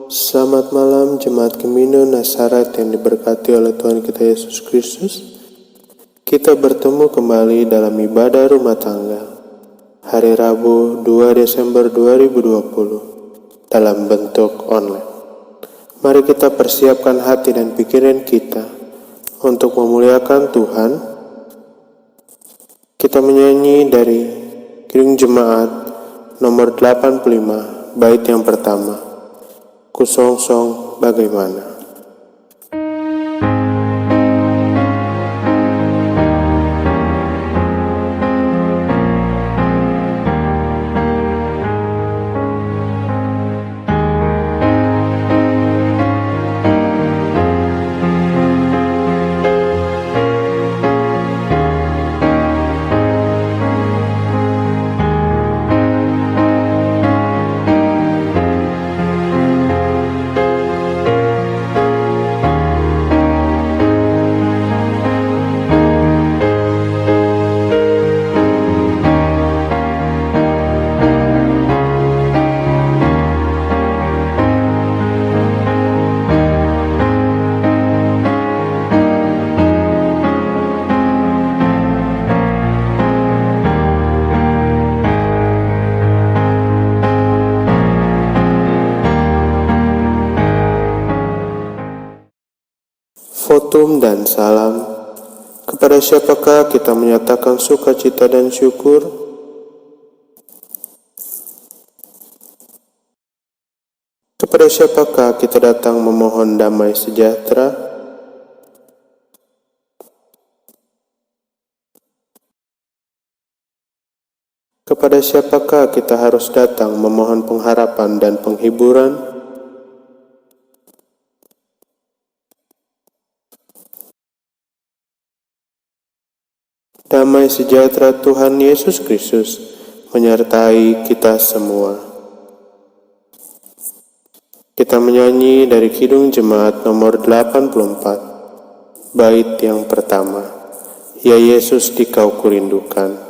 Selamat malam Jemaat Gemino Nasaret yang diberkati oleh Tuhan kita Yesus Kristus. Kita bertemu kembali dalam ibadah rumah tangga hari Rabu 2 Desember 2020 dalam bentuk online. Mari kita persiapkan hati dan pikiran kita untuk memuliakan Tuhan. Kita menyanyi dari Kidung Jemaat nomor 85 bait yang pertama. Kusongsong bagaimana? Fotum dan salam. Kepada siapakah kita menyatakan sukacita dan syukur? Kepada siapakah kita datang memohon damai sejahtera? Kepada siapakah kita harus datang memohon pengharapan dan penghiburan? Damai sejahtera Tuhan Yesus Kristus menyertai kita semua. Kita menyanyi dari Kidung Jemaat nomor 84, bait yang pertama. Ya Yesus, Dikau kurindukan.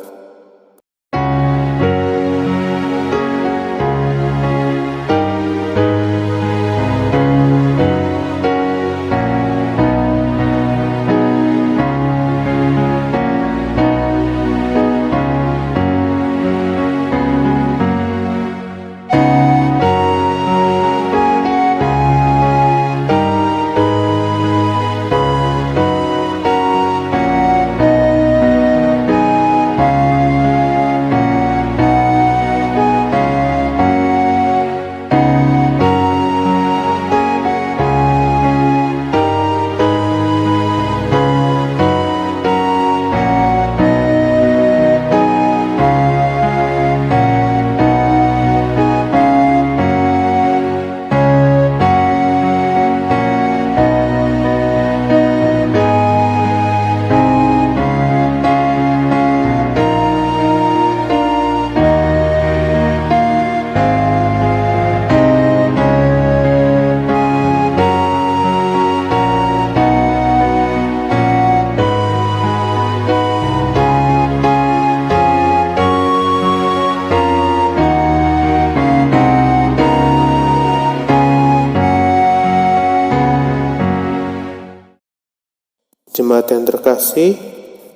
Jemaat yang terkasih,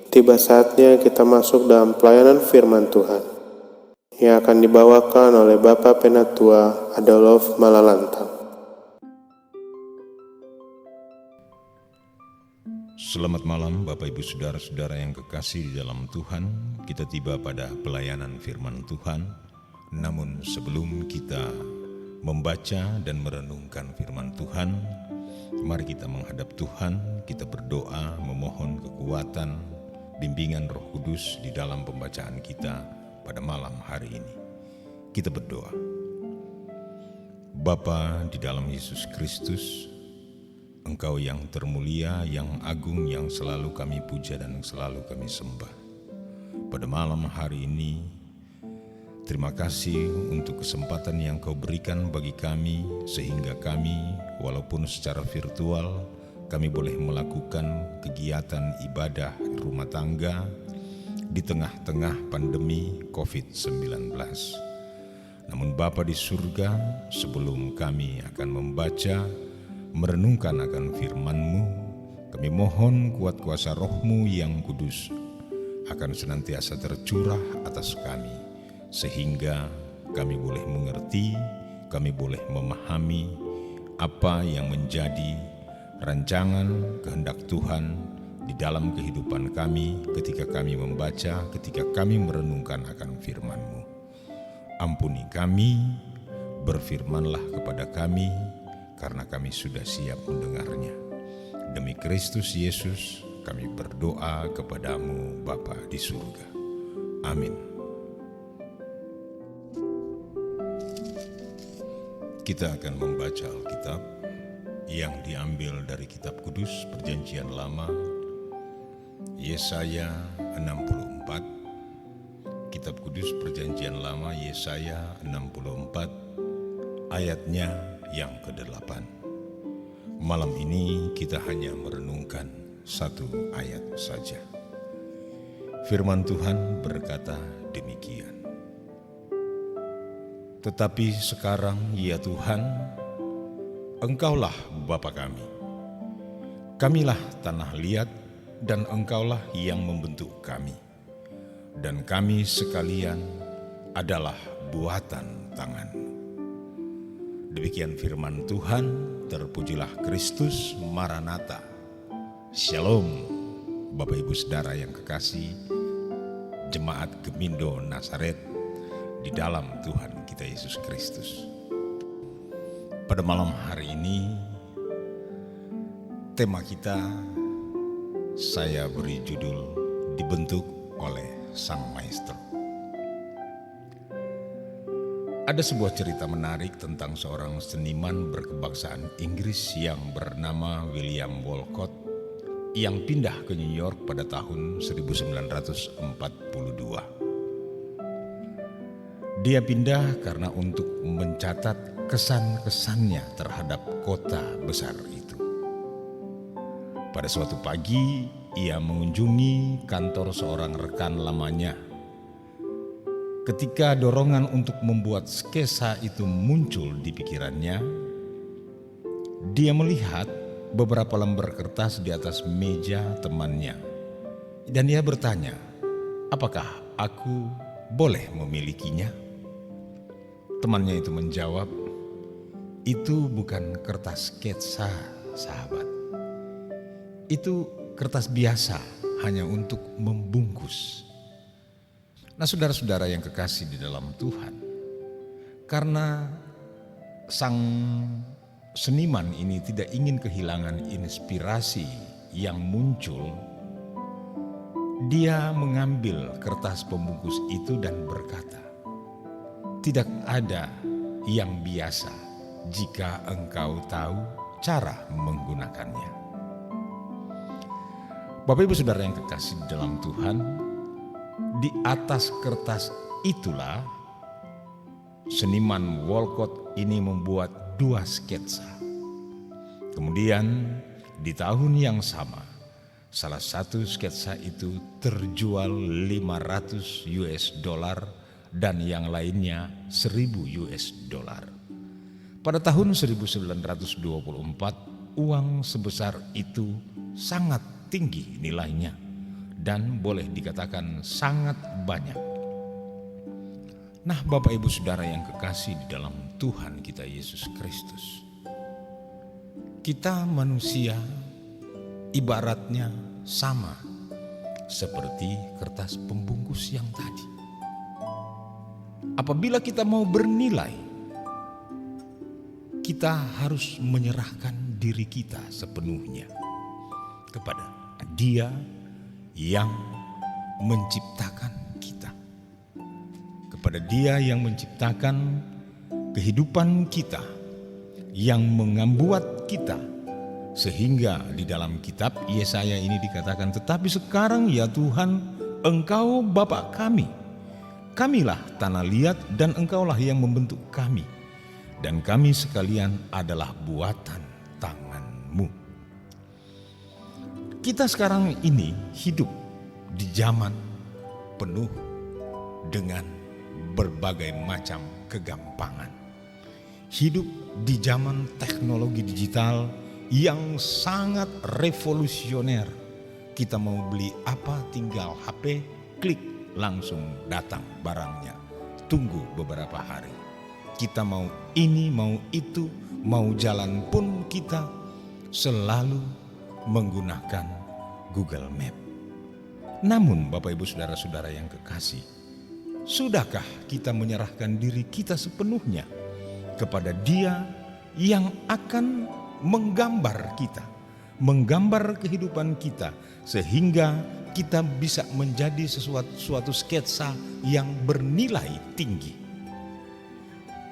tiba saatnya kita masuk dalam pelayanan firman Tuhan yang akan dibawakan oleh Bapak Penatua Adolf Malalantang. Selamat malam Bapak Ibu Saudara-saudara yang kekasih di dalam Tuhan. Kita tiba pada pelayanan firman Tuhan. Namun sebelum kita membaca dan merenungkan firman Tuhan, mari kita menghadap Tuhan, kita berdoa memohon kekuatan, bimbingan Roh Kudus di dalam pembacaan kita pada malam hari ini. Kita berdoa. Bapa di dalam Yesus Kristus, Engkau yang termulia, yang agung, yang selalu kami puja dan selalu kami sembah. Pada malam hari ini, terima kasih untuk kesempatan yang Kau berikan bagi kami, sehingga kami, walaupun secara virtual, kami boleh melakukan kegiatan ibadah rumah tangga di tengah-tengah pandemi COVID-19. Namun Namun Bapa di surga, sebelum kami akan membaca, merenungkan akan firman-Mu, kami mohon kuat kuasa Roh-Mu yang kudus akan senantiasa tercurah atas kami, sehingga kami boleh mengerti, kami boleh memahami apa yang menjadi rancangan kehendak Tuhan di dalam kehidupan kami ketika kami membaca, ketika kami merenungkan akan firman-Mu. Ampuni kami, berfirmanlah kepada kami, karena kami sudah siap mendengarnya. Demi Kristus Yesus, kami berdoa kepadamu Bapa di surga. Amin. Kita akan membaca Alkitab yang diambil dari kitab kudus Perjanjian Lama, Yesaya 64. Kitab kudus Perjanjian Lama Yesaya 64 ayatnya yang ke-8. Malam ini kita hanya merenungkan satu ayat saja. Firman Tuhan berkata demikian. Tetapi sekarang ya Tuhan, Engkaulah Bapa kami. Kamilah tanah liat dan Engkaulah yang membentuk kami. Dan kami sekalian adalah buatan tangan-Mu. Demikian firman Tuhan, terpujilah Kristus, Maranatha. Shalom, Bapak Ibu Saudara yang kekasih, Jemaat Gemindo Nazaret di dalam Tuhan kita Yesus Kristus. Pada malam hari ini, tema kita saya beri judul Dibentuk oleh Sang Maestro. Ada sebuah cerita menarik tentang seorang seniman berkebangsaan Inggris yang bernama William Walcott yang pindah ke New York pada tahun 1942. Dia pindah karena untuk mencatat kesan-kesannya terhadap kota besar itu. Pada suatu pagi, ia mengunjungi kantor seorang rekan lamanya. Ketika dorongan untuk membuat skesa itu muncul di pikirannya, dia melihat beberapa lembar kertas di atas meja temannya. Dan dia bertanya, apakah aku boleh memilikinya? Temannya itu menjawab, itu bukan kertas sketsa, sahabat. Itu kertas biasa, hanya untuk membungkus. Nah, saudara-saudara yang kekasih di dalam Tuhan, karena sang seniman ini tidak ingin kehilangan inspirasi yang muncul, dia mengambil kertas pembungkus itu dan berkata, tidak ada yang biasa jika engkau tahu cara menggunakannya. Bapak Ibu Saudara yang kekasih di dalam Tuhan, di atas kertas itulah seniman Walcott ini membuat 2 sketsa. Kemudian di tahun yang sama, salah satu sketsa itu terjual $500 dan yang lainnya $1.000. Pada tahun 1924, uang sebesar itu sangat tinggi nilainya dan boleh dikatakan sangat banyak. Nah, Bapak Ibu Saudara yang kekasih di dalam Tuhan kita Yesus Kristus, kita manusia ibaratnya sama seperti kertas pembungkus yang tadi. Apabila kita mau bernilai, kita harus menyerahkan diri kita sepenuhnya kepada Dia yang menciptakan kita, kepada Dia yang menciptakan kehidupan kita, yang membuat kita, sehingga di dalam kitab Yesaya ini dikatakan, tetapi sekarang ya Tuhan, Engkau Bapa kami, kamilah tanah liat dan Engkaulah yang membentuk kami, dan kami sekalian adalah buatan tangan-Mu. Kita sekarang ini hidup di zaman penuh dengan berbagai macam kegampangan. Hidup di zaman teknologi digital yang sangat revolusioner. Kita mau beli apa tinggal HP, klik langsung datang barangnya. Tunggu beberapa hari. Kita mau ini, mau itu, mau jalan pun kita selalu menggunakan Google Map. Namun Bapak Ibu Saudara-saudara yang kekasih, sudahkah kita menyerahkan diri kita sepenuhnya kepada Dia yang akan menggambar kita, menggambar kehidupan kita, sehingga kita bisa menjadi suatu sketsa yang bernilai tinggi.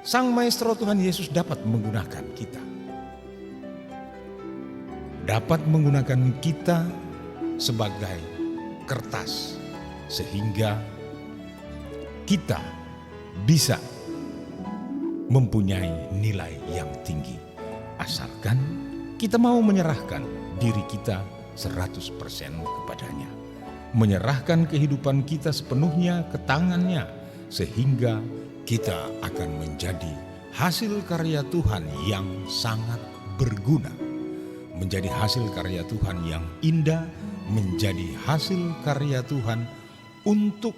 Sang Maestro Tuhan Yesus dapat menggunakan kita. Dapat menggunakan kita sebagai kertas, sehingga kita bisa mempunyai nilai yang tinggi. Asalkan kita mau menyerahkan diri kita 100% kepadanya. Menyerahkan kehidupan kita sepenuhnya ke tangannya, sehingga kita akan menjadi hasil karya Tuhan yang sangat berguna. Menjadi hasil karya Tuhan yang indah, menjadi hasil karya Tuhan untuk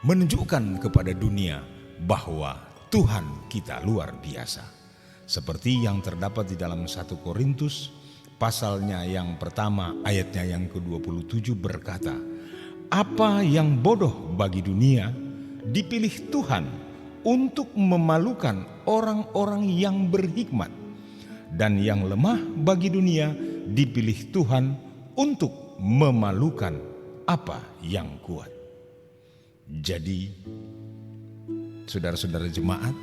menunjukkan kepada dunia bahwa Tuhan kita luar biasa. Seperti yang terdapat di dalam 1 Korintus pasalnya yang pertama ayatnya yang ke-27 berkata, apa yang bodoh bagi dunia dipilih Tuhan untuk memalukan orang-orang yang berhikmat, dan yang lemah bagi dunia dipilih Tuhan untuk memalukan apa yang kuat. Jadi saudara-saudara jemaat,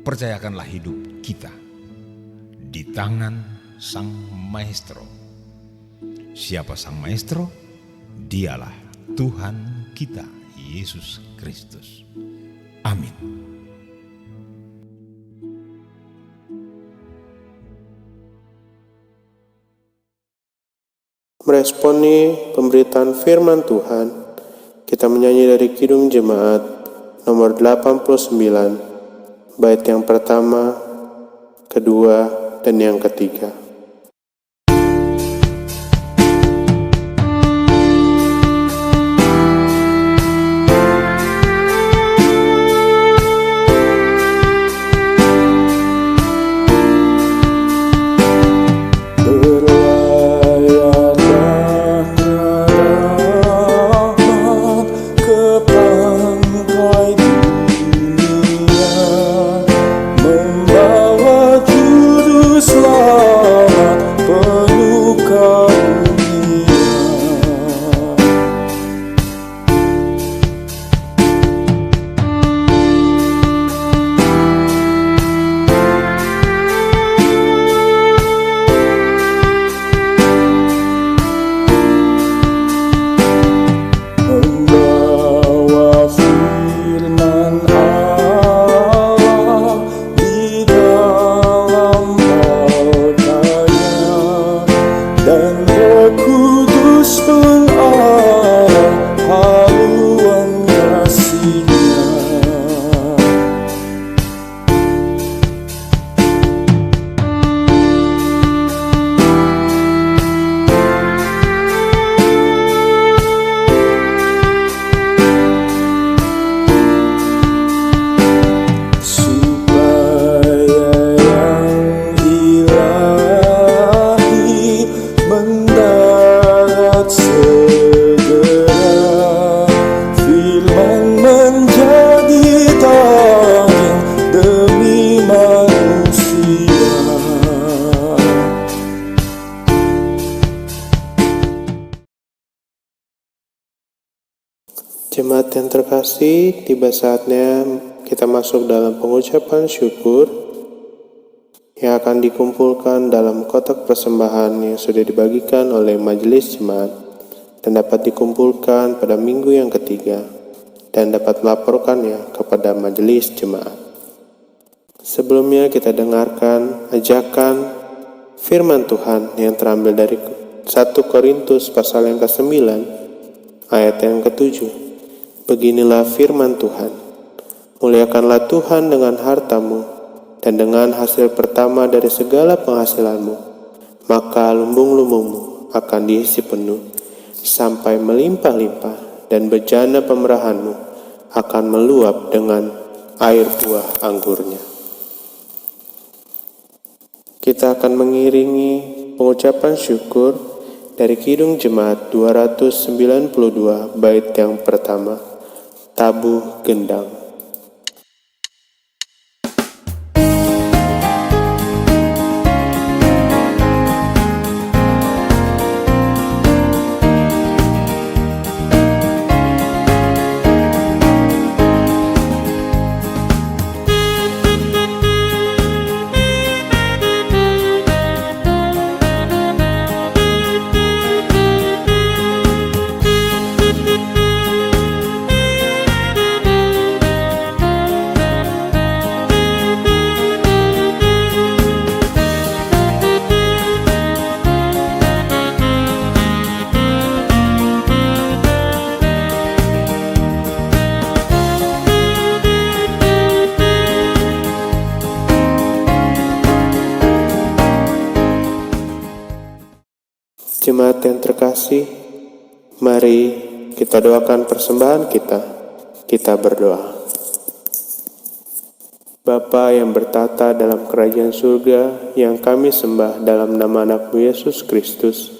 percayakanlah hidup kita di tangan Sang Maestro. Siapa Sang Maestro? Dialah Tuhan kita, Yesus Kristus. Amin. Meresponi pemberitaan firman Tuhan, kita menyanyi dari Kidung Jemaat nomor 89, bait yang pertama, kedua, dan yang ketiga. Jemaat yang terkasih, tiba saatnya kita masuk dalam pengucapan syukur yang akan dikumpulkan dalam kotak persembahan yang sudah dibagikan oleh majelis jemaat dan dapat dikumpulkan pada minggu yang ketiga dan dapat melaporkannya kepada majelis jemaat. Sebelumnya kita dengarkan ajakan firman Tuhan yang terambil dari 1 Korintus pasal yang ke-9 ayat yang ke-7. Beginilah firman Tuhan. Muliakanlah Tuhan dengan hartamu dan dengan hasil pertama dari segala penghasilanmu, maka lumbung-lumbungmu akan diisi penuh sampai melimpah-limpah, dan bejana pemerahanmu akan meluap dengan air buah anggurnya. Kita akan mengiringi pengucapan syukur dari Kidung Jemaat 292 bait yang pertama, Tabuh Gendang. Jemaat yang terkasih, mari kita doakan persembahan kita. Kita berdoa. Bapa yang bertata dalam kerajaan surga, yang kami sembah dalam nama anak-Mu Yesus Kristus,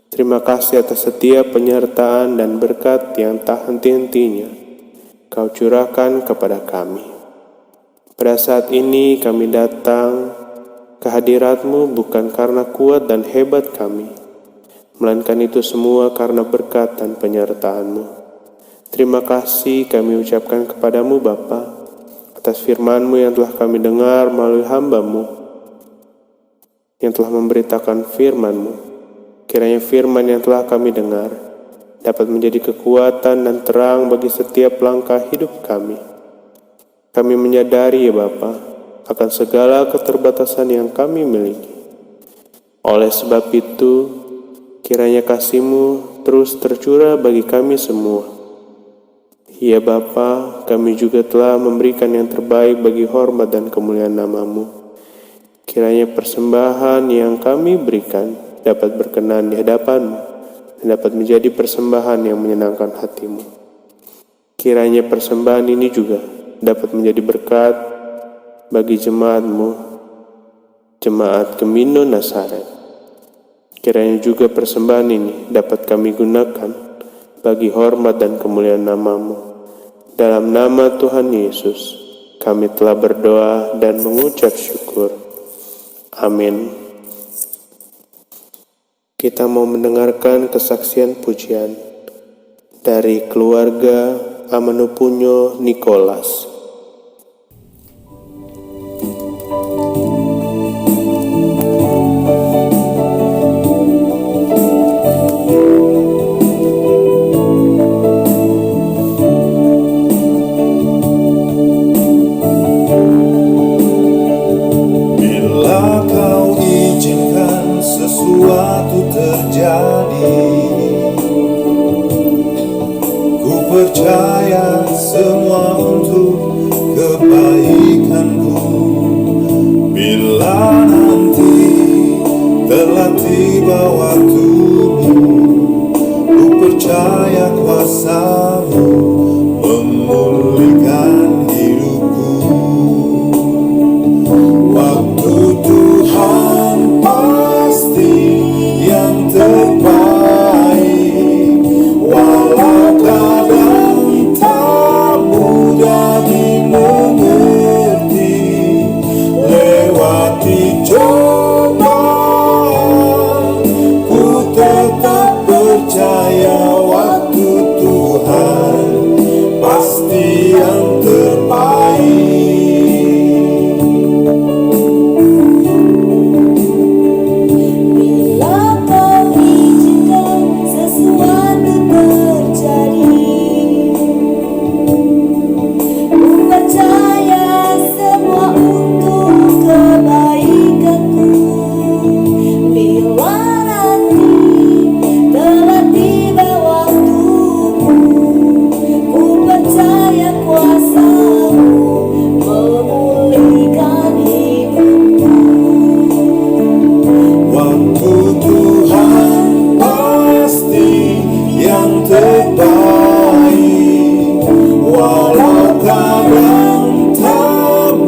terima kasih atas setiap penyertaan dan berkat yang tak henti-hentinya Kau curahkan kepada kami. Pada saat ini kami datang ke hadirat-Mu bukan karena kuat dan hebat kami, melainkan itu semua karena berkat dan penyertaan-Mu. Terima kasih kami ucapkan kepadamu Bapa, atas firman-Mu yang telah kami dengar melalui hamba-Mu, yang telah memberitakan firman-Mu. Kiranya firman yang telah kami dengar dapat menjadi kekuatan dan terang bagi setiap langkah hidup kami. Kami menyadari ya Bapa, akan segala keterbatasan yang kami miliki. Oleh sebab itu, kiranya kasih-Mu terus tercurah bagi kami semua. Ya Bapa, kami juga telah memberikan yang terbaik bagi hormat dan kemuliaan nama-Mu. Kiranya persembahan yang kami berikan dapat berkenan di hadapan-Mu dan dapat menjadi persembahan yang menyenangkan hati-Mu. Kiranya persembahan ini juga dapat menjadi berkat bagi jemaat-Mu, Jemaat Gemino Nazaret. Kiranya juga persembahan ini dapat kami gunakan bagi hormat dan kemuliaan nama-Mu. Dalam nama Tuhan Yesus, kami telah berdoa dan mengucap syukur. Amin. Kita mau mendengarkan kesaksian pujian dari keluarga Amanupunyo Nicholas. Percaya semua untuk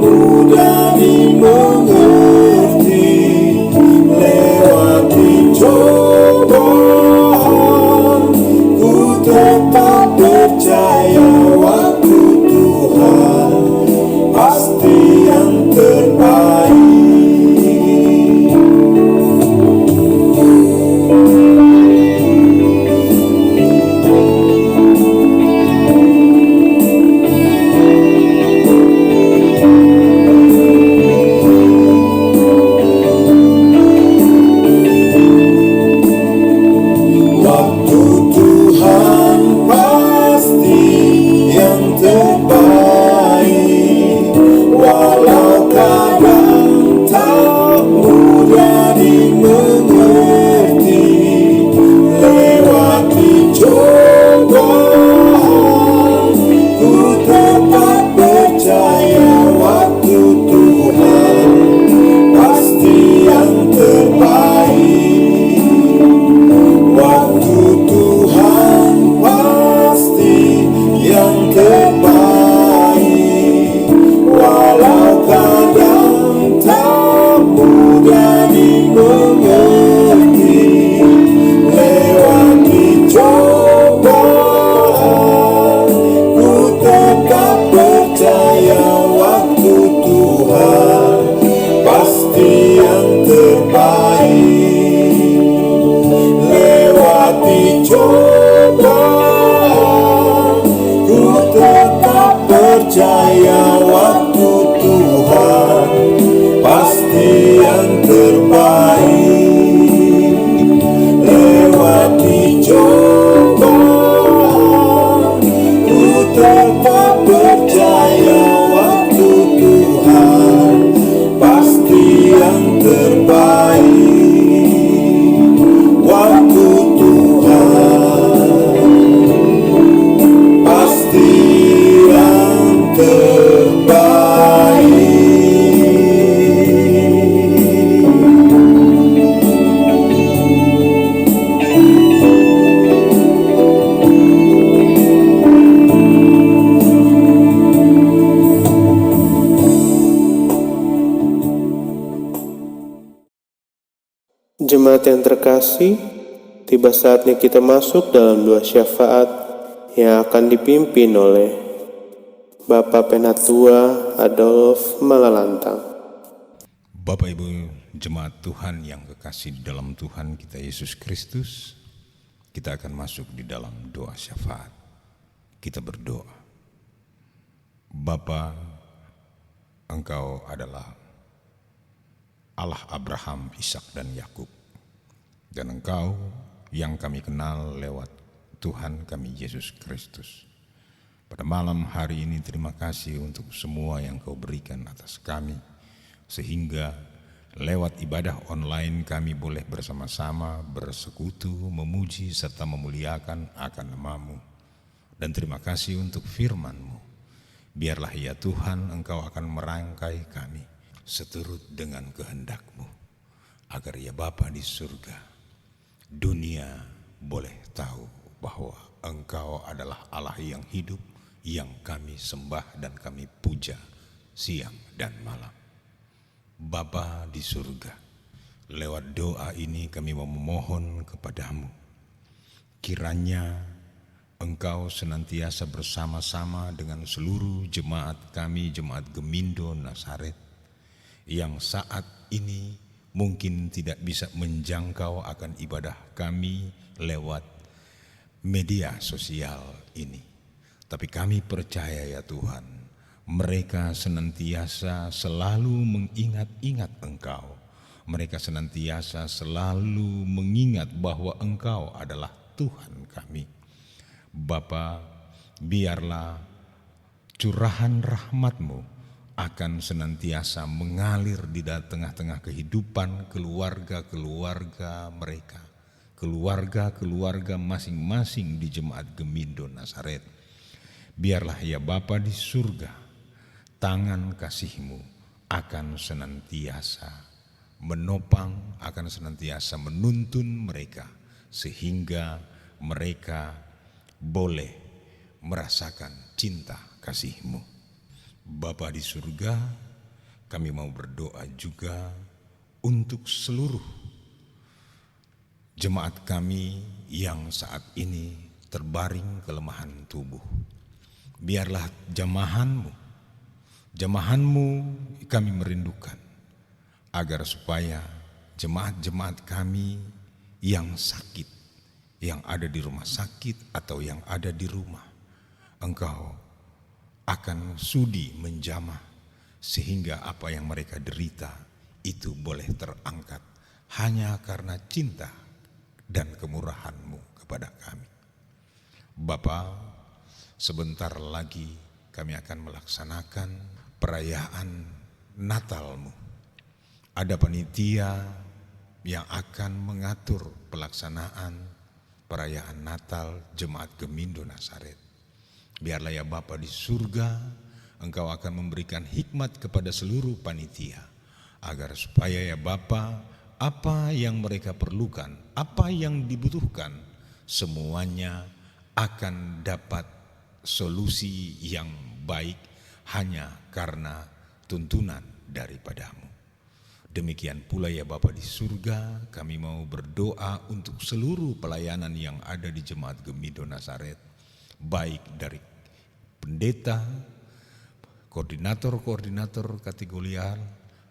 mudah dimengerti, lewati cobaan, ku tetap percaya waktu Tuhan pasti yang terbaik. Percaya waktu Tuhan pasti yang terbaik. Lewati cobaan, ku tetap percaya waktu Tuhan pasti yang terbaik. Waktu Tuhan pasti Jemaat yang terkasih, tiba saatnya kita masuk dalam doa syafaat yang akan dipimpin oleh Bapak Penatua Adolf Malalantang. Bapak Ibu jemaat Tuhan yang kekasih di dalam Tuhan kita Yesus Kristus, kita akan masuk di dalam doa syafaat. Kita berdoa. Bapa, Engkau adalah Allah Abraham, Ishak dan Yakub. Dan Engkau yang kami kenal lewat Tuhan kami Yesus Kristus. Pada malam hari ini terima kasih untuk semua yang Kau berikan atas kami, sehingga lewat ibadah online kami boleh bersama-sama bersekutu, memuji serta memuliakan akan nama-Mu. Dan terima kasih untuk firman-Mu. Biarlah ya Tuhan Engkau akan merangkai kami seturut dengan kehendak-Mu, agar ya Bapa di surga, dunia boleh tahu bahwa Engkau adalah Allah yang hidup, yang kami sembah dan kami puja siang dan malam. Bapa di surga, lewat doa ini kami memohon kepadamu, kiranya Engkau senantiasa bersama-sama dengan seluruh jemaat kami, jemaat Gemindo Nasaret, yang saat ini mungkin tidak bisa menjangkau akan ibadah kami lewat media sosial ini. Tapi kami percaya ya Tuhan, mereka senantiasa selalu mengingat-ingat Engkau. Mereka senantiasa selalu mengingat bahwa Engkau adalah Tuhan kami. Bapa, biarlah curahan rahmat-Mu akan senantiasa mengalir di tengah-tengah kehidupan keluarga-keluarga mereka, keluarga-keluarga masing-masing di jemaat Gemindo Nasaret. Biarlah ya Bapa di surga, tangan kasih-Mu akan senantiasa menopang, akan senantiasa menuntun mereka, sehingga mereka boleh merasakan cinta kasih-Mu. Bapa di surga, kami mau berdoa juga untuk seluruh jemaat kami yang saat ini terbaring kelemahan tubuh. Biarlah jamahanmu kami merindukan, agar supaya jemaat-jemaat kami yang sakit, yang ada di rumah sakit atau yang ada di rumah, Engkau akan sudi menjamah sehingga apa yang mereka derita itu boleh terangkat hanya karena cinta dan kemurahan-Mu kepada kami. Bapa, sebentar lagi kami akan melaksanakan perayaan Natal-Mu. Ada panitia yang akan mengatur pelaksanaan perayaan Natal Jemaat Gemindo Nasaret. Biarlah ya Bapa di surga, Engkau akan memberikan hikmat kepada seluruh panitia, agar supaya ya Bapa, apa yang mereka perlukan, apa yang dibutuhkan, semuanya akan dapat solusi yang baik hanya karena tuntunan daripada-Mu. Demikian pula ya Bapa di surga, kami mau berdoa untuk seluruh pelayanan yang ada di Jemaat Gemindo Nasaret, baik dari pendeta, koordinator kategorial,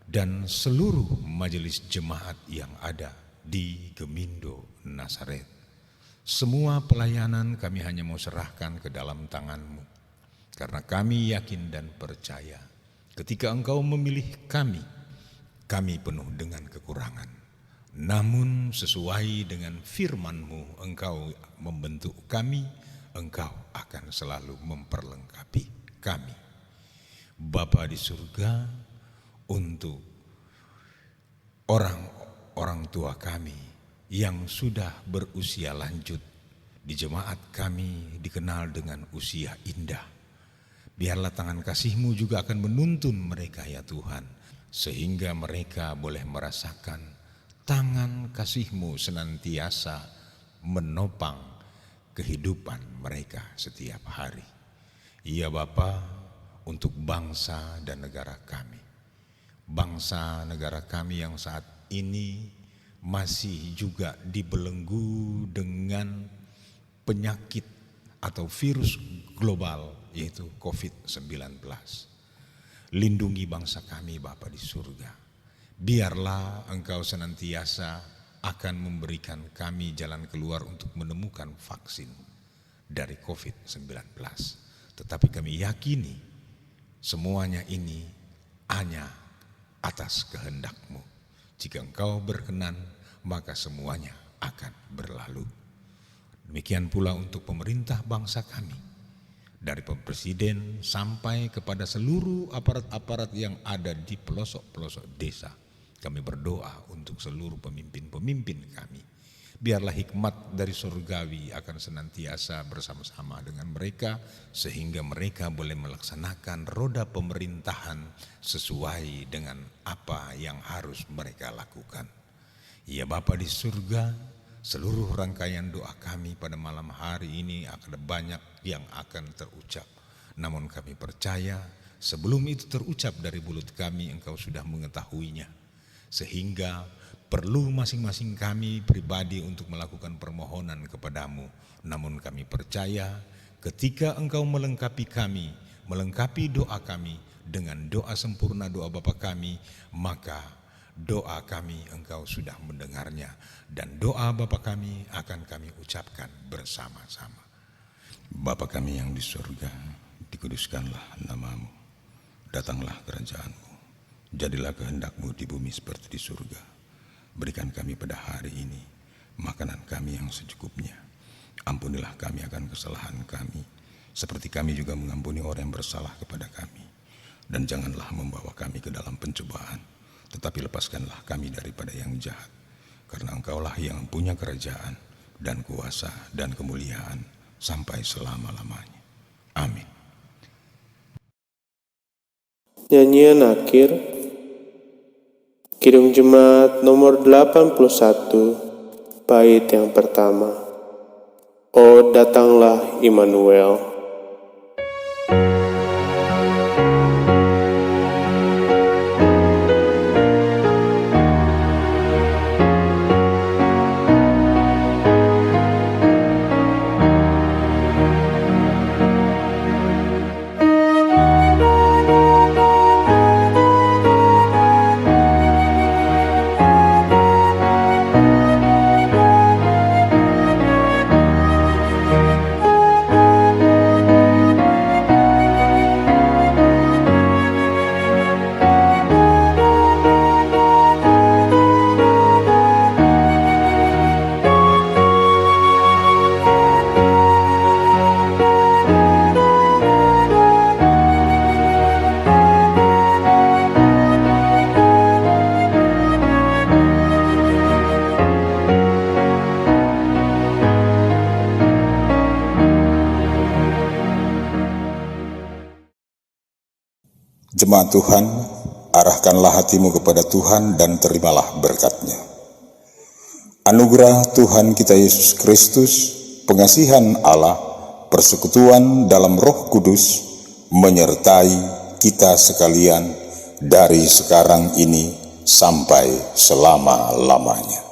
dan seluruh majelis jemaat yang ada di Gemindo Nasaret. Semua pelayanan kami hanya mau serahkan ke dalam tangan-Mu, karena kami yakin dan percaya ketika Engkau memilih kami penuh dengan kekurangan. Namun sesuai dengan firman-Mu, Engkau membentuk kami, Engkau akan selalu memperlengkapi kami. Bapa di surga, untuk orang tua kami yang sudah berusia lanjut, di jemaat kami dikenal dengan usia indah, biarlah tangan kasih-Mu juga akan menuntun mereka ya Tuhan, sehingga mereka boleh merasakan tangan kasih-Mu senantiasa menopang kehidupan mereka setiap hari. Ya Bapa, untuk bangsa dan negara kami, bangsa negara kami yang saat ini masih juga dibelenggu dengan penyakit atau virus global, yaitu COVID-19. Lindungi bangsa kami Bapa di surga. Biarlah Engkau senantiasa akan memberikan kami jalan keluar untuk menemukan vaksin dari COVID-19. Tetapi kami yakini semuanya ini hanya atas kehendak-Mu. Jika Engkau berkenan, maka semuanya akan berlalu. Demikian pula untuk pemerintah bangsa kami, dari Presiden sampai kepada seluruh aparat-aparat yang ada di pelosok-pelosok desa. Kami berdoa untuk seluruh pemimpin-pemimpin kami. Biarlah hikmat dari surgawi akan senantiasa bersama-sama dengan mereka, sehingga mereka boleh melaksanakan roda pemerintahan sesuai dengan apa yang harus mereka lakukan. Ya Bapa di surga, seluruh rangkaian doa kami pada malam hari ini akan banyak yang akan terucap. Namun kami percaya sebelum itu terucap dari mulut kami, Engkau sudah mengetahuinya. Sehingga perlu masing-masing kami pribadi untuk melakukan permohonan kepada-Mu. Namun kami percaya ketika Engkau melengkapi kami, melengkapi doa kami dengan doa sempurna doa Bapa kami, maka doa kami Engkau sudah mendengarnya, dan doa Bapa kami akan kami ucapkan bersama-sama. Bapa kami yang di surga, dikuduskanlah nama-Mu, datanglah kerajaan-Mu, jadilah kehendak-Mu di bumi seperti di surga. Berikan kami pada hari ini makanan kami yang secukupnya. Ampunilah kami akan kesalahan kami, seperti kami juga mengampuni orang yang bersalah kepada kami. Dan janganlah membawa kami ke dalam pencobaan, tetapi lepaskanlah kami daripada yang jahat. Karena Engkaulah yang punya kerajaan dan kuasa dan kemuliaan sampai selama-lamanya. Amin. Nyanyian akhir, Kidung Jemaat nomor 81, bait yang pertama. O datanglah Immanuel. Jemaat Tuhan, arahkanlah hatimu kepada Tuhan dan terimalah berkat-Nya. Anugerah Tuhan kita Yesus Kristus, pengasihan Allah, persekutuan dalam Roh Kudus, menyertai kita sekalian dari sekarang ini sampai selama-lamanya.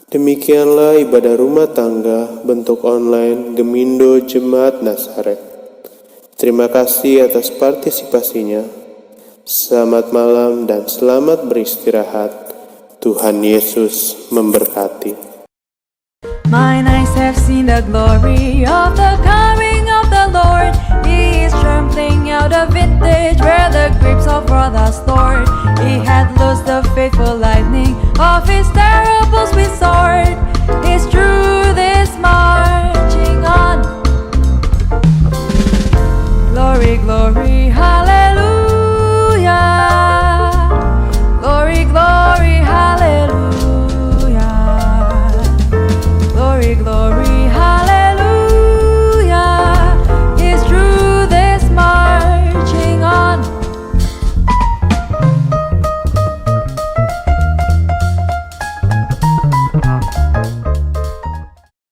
Demikianlah ibadah rumah tangga bentuk online Gemindo Jemaat Nazaret. Terima kasih atas partisipasinya. Selamat malam dan selamat beristirahat. Tuhan Yesus memberkati. Mine eyes have seen the glory of the coming of the Lord. He is trampling